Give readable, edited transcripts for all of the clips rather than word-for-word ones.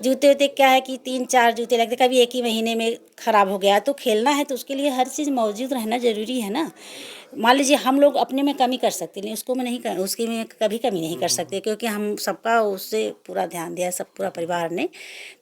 जूते उते क्या है कि 3-4 जूते लगते, कभी एक ही महीने में ख़राब हो गया। तो खेलना है तो उसके लिए हर चीज़ मौजूद रहना ज़रूरी है ना। मान लीजिए हम लोग अपने में कमी कर सकते, लेकिन उसको में नहीं कर, उसके में कभी कमी नहीं कर सकते, क्योंकि हम सबका उससे पूरा ध्यान दिया, सब पूरा परिवार ने।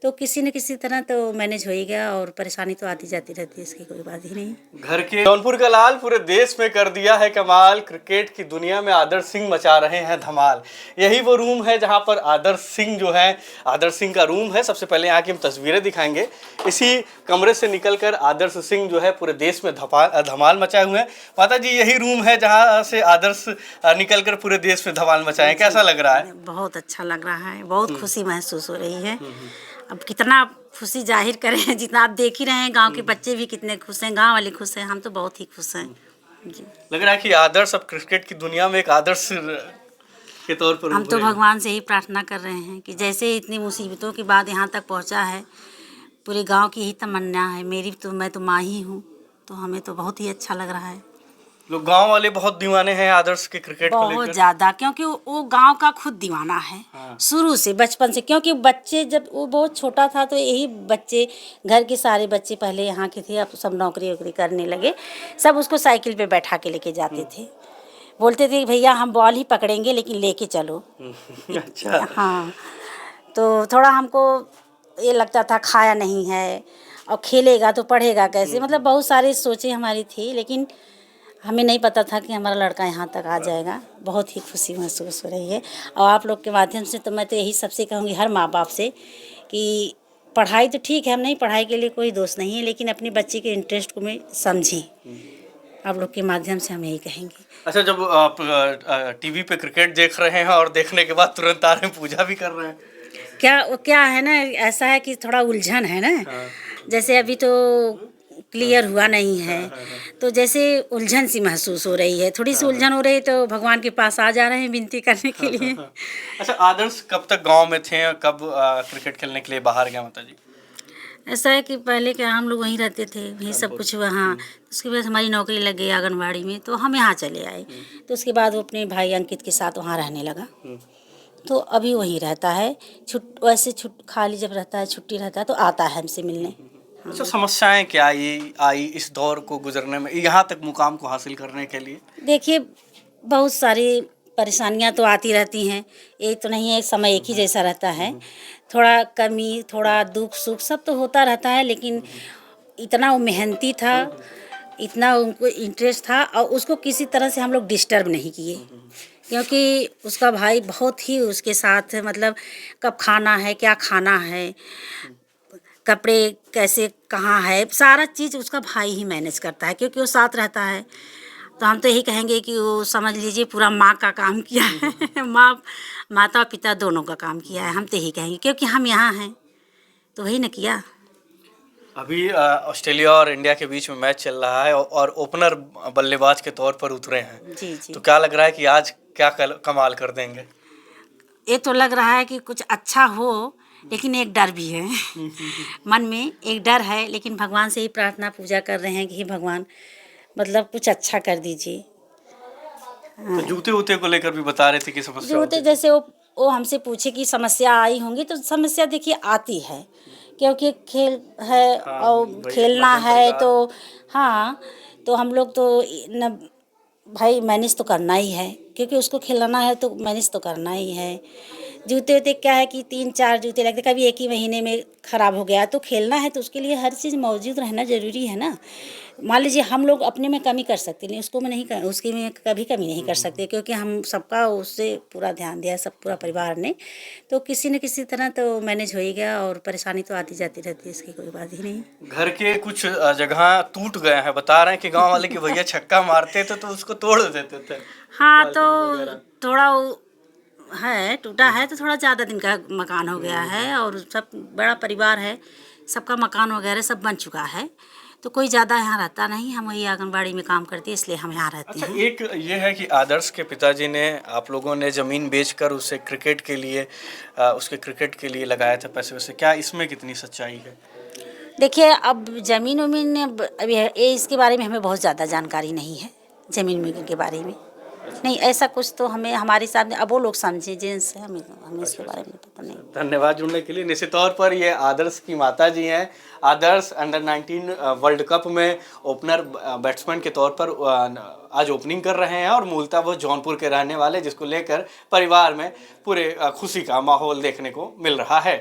तो किसी न किसी तरह तो मैनेज हो ही गया, और परेशानी तो आती जाती रहती है, इसकी कोई बात ही नहीं। घर के जौनपुर का लाल पूरे देश में कर दिया है कमाल, क्रिकेट की दुनिया में आदर्श सिंह मचा रहे हैं धमाल। यही वो रूम है जहां पर आदर्श सिंह जो है, आदर्श सिंह का रूम है। सबसे पहले यहाँ की हम तस्वीरें दिखाएंगे। इसी कमरे से निकलकर आदर्श सिंह जो है पूरे देश में धमाल मचाए हुए हैं। माता जी, यही रूम है जहाँ से आदर्श निकलकर पूरे देश में धमाल मचाए, कैसा लग रहा है? बहुत अच्छा लग रहा है, बहुत खुशी महसूस हो रही है। अब कितना खुशी जाहिर करें, जितना आप देख ही रहे हैं, गांव के बच्चे भी कितने खुश हैं, गांव वाले खुश हैं, हम तो बहुत ही खुश हैं जी। लग रहा है कि आदर्श अब क्रिकेट की दुनिया में एक आदर्श के तौर पर हम तो भगवान से ही प्रार्थना कर रहे हैं कि जैसे इतनी मुसीबतों के बाद यहाँ तक पहुँचा है, पूरे गांव की ही तमन्ना है मेरी, तो मैं तो माँ ही हूँ, तो हमें तो बहुत ही अच्छा लग रहा है। लोग गांव वाले बहुत दीवाने हैं आदर्श के क्रिकेट को लेकर, बहुत ज़्यादा, क्योंकि वो गांव का खुद दीवाना है। हाँ। शुरू से, बचपन से, क्योंकि बच्चे जब वो बहुत छोटा था तो यही बच्चे, घर के सारे बच्चे पहले यहाँ के थे, अब सब नौकरी वोकरी करने लगे, सब उसको साइकिल पे बैठा के लेके जाते थे, बोलते थे भैया हम बॉल ही पकड़ेंगे लेकिन लेके चलो। अच्छा। हाँ, तो थोड़ा हमको ये लगता था खाया नहीं है, और खेलेगा तो पढ़ेगा कैसे, मतलब बहुत सारी सोचें हमारी थी, लेकिन हमें नहीं पता था कि हमारा लड़का यहाँ तक आ जाएगा। बहुत ही खुशी महसूस हो रही है, और आप लोग के माध्यम से तो मैं तो यही सबसे कहूँगी, हर माँ बाप से, कि पढ़ाई तो ठीक है, हम नहीं, पढ़ाई के लिए कोई दोष नहीं है, लेकिन अपने बच्चे के इंटरेस्ट को मैं समझें। आप लोग के माध्यम से हम यही कहेंगे। अच्छा, जब आप टीवी पे क्रिकेट देख रहे हैं और देखने के बाद तुरंत आ रहे हैं, पूजा भी कर रहे हैं, क्या है ना, ऐसा है कि थोड़ा उलझन है ना। हाँ। जैसे अभी तो क्लियर हुआ नहीं है, तो जैसे उलझन सी महसूस हो रही है, थोड़ी सी उलझन हो रही है, तो भगवान के पास आ जा रहे हैं विनती करने के लिए। अच्छा, आदर्श कब तक गांव में थे, कब क्रिकेट खेलने के लिए बाहर गया माता जी? ऐसा है कि पहले क्या हम लोग वहीं रहते थे, वहीं सब कुछ वहाँ, उसके बाद हमारी नौकरी लग गई आंगनबाड़ी में, तो हम यहाँ चले आए। तो उसके बाद वो अपने भाई अंकित के साथ वहाँ रहने लगा, तो अभी वहीं रहता है। वैसे खाली जब रहता है, छुट्टी रहता है, तो आता है हमसे मिलने। अच्छा, समस्याएं क्या आई इस दौर को गुजरने में, यहाँ तक मुकाम को हासिल करने के लिए? देखिए, बहुत सारी परेशानियां तो आती रहती हैं, एक तो नहीं है, समय एक ही जैसा रहता है, थोड़ा कमी, थोड़ा दुख सुख सब तो होता रहता है, लेकिन इतना वो मेहनती था, इतना उनको इंटरेस्ट था, और उसको किसी तरह से हम लोग डिस्टर्ब नहीं किए, क्योंकि उसका भाई बहुत ही उसके साथ, मतलब कब खाना है, क्या खाना है, कपड़े कैसे कहाँ है, सारा चीज़ उसका भाई ही मैनेज करता है, क्योंकि वो साथ रहता है। तो हम तो यही कहेंगे कि वो समझ लीजिए पूरा माँ का काम किया है। माता पिता दोनों का काम किया है, हम तो यही कहेंगे, क्योंकि हम यहाँ हैं तो वही न किया। अभी ऑस्ट्रेलिया और इंडिया के बीच में मैच चल रहा है, और ओपनर बल्लेबाज के तौर पर उतरे हैं जी जी। तो क्या लग रहा है कि आज क्या कमाल कर देंगे? ये तो लग रहा है कि कुछ अच्छा हो, लेकिन एक डर भी है। मन में एक डर है, लेकिन भगवान से ही प्रार्थना पूजा कर रहे हैं कि हे भगवान, मतलब कुछ अच्छा कर दीजिए। तो जूते वूते को लेकर भी बता रहे थे कि समस्या जूते, जैसे वो हमसे पूछे कि समस्या आई होंगी, तो समस्या देखिए आती है, क्योंकि खेल है, हाँ, और खेलना है, तो हाँ, तो हम लोग तो न भाई मैनेज तो करना ही है, क्योंकि उसको खिलाना है तो मैनेज तो करना ही है। जूते वूते क्या है कि 3-4 जूते लगते, कभी एक ही महीने में ख़राब हो गया, तो खेलना है तो उसके लिए हर चीज़ मौजूद रहना ज़रूरी है ना। मान लीजिए हम लोग अपने में कमी कर सकते, लेकिन उसको में नहीं कर, उसकी में कभी कमी नहीं कर सकते, क्योंकि हम सबका उससे पूरा ध्यान दिया, सब पूरा परिवार ने। तो किसी न किसी तरह तो मैनेज हो ही गया, और परेशानी तो आती जाती रहती है, इसकी कोई बात ही नहीं। घर के कुछ जगह टूट गए हैं, बता रहे हैं कि गांव वाले कि भैया छक्का मारते थे तो उसको तोड़ देते थे। हाँ, तो थोड़ा है, टूटा है, तो थोड़ा ज़्यादा दिन का मकान हो गया है, और सब बड़ा परिवार है, सबका मकान वगैरह सब बन चुका है, तो कोई ज़्यादा यहाँ रहता नहीं, हम वही आंगनबाड़ी में काम करते हैं, इसलिए हम यहाँ रहते हैं। एक ये है कि आदर्श के पिताजी ने, आप लोगों ने ज़मीन बेचकर उसे क्रिकेट के लिए, उसके क्रिकेट के लिए लगाया था पैसे वैसे, क्या इसमें कितनी सच्चाई है? देखिए, अब ज़मीन उमीन अभी है, ये इसके बारे में हमें बहुत ज़्यादा जानकारी नहीं है, ज़मीन के बारे में। नहीं ऐसा कुछ तो हमें हमारे साथ अब वो लोग समझे जेंट्स है, हमें इसके बारे में पता नहीं। धन्यवाद जुड़ने के लिए। निश्चित तौर पर ये आदर्श की माता जी हैं। आदर्श अंडर 19 वर्ल्ड कप में ओपनर बैट्समैन के तौर पर आज ओपनिंग कर रहे हैं और मूलतः वो जौनपुर के रहने वाले, जिसको लेकर परिवार में पूरे खुशी का माहौल देखने को मिल रहा है।